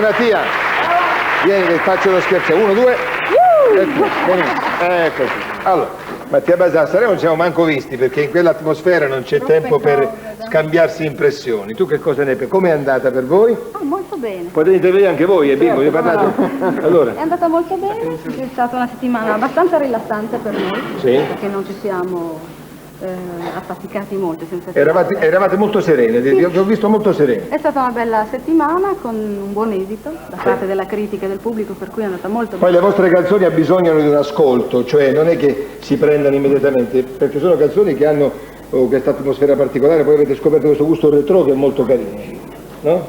Mattia. Vieni che faccio lo scherzo. 1, 2. Eccoci. Allora, Mattia Basà, a Sanremo non ci siamo manco visti perché in quell'atmosfera non c'è tempo per scambiarsi impressioni. Tu che cosa ne pensi? Come è andata per voi? Molto bene. Potete intervenire anche voi, Bingo, vi ho parlato. Allora. È andata molto bene, è stata una settimana abbastanza rilassante per noi, Sì. perché non ci siamo affaticati molto. Eravate molto serene, vi ho visto molto serene. È stata una bella settimana con un buon esito da parte della critica e del pubblico, per cui è andata molto Poi bene. le vostre canzoni abbisognano di un ascolto, cioè non è che si prendano immediatamente, perché sono canzoni che hanno questa atmosfera particolare, poi avete scoperto questo gusto retro che è molto carino, no?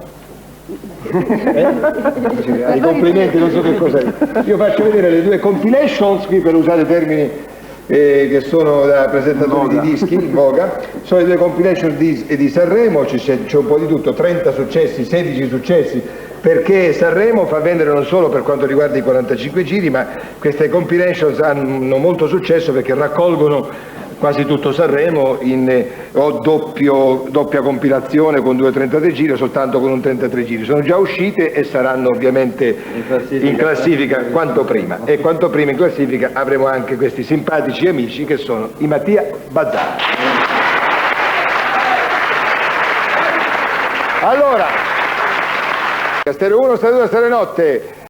I complimenti, non so che cosa è. Io faccio vedere le due compilations qui per usare termini che sono da presentatori di dischi in voga. Sono le due compilation di Sanremo, c'è un po' di tutto, 30 successi, 16 successi, perché Sanremo fa vendere non solo per quanto riguarda i 45 giri, ma queste compilations hanno molto successo perché raccolgono quasi tutto Sanremo o doppia compilazione con 33 giri o soltanto con un 33 giri. Sono già uscite e saranno ovviamente in classifica quanto prima, e quanto prima in classifica avremo anche questi simpatici amici che sono i Mattia Basà. Allora, Stereo 1, Stereo 2, Stereo Notte.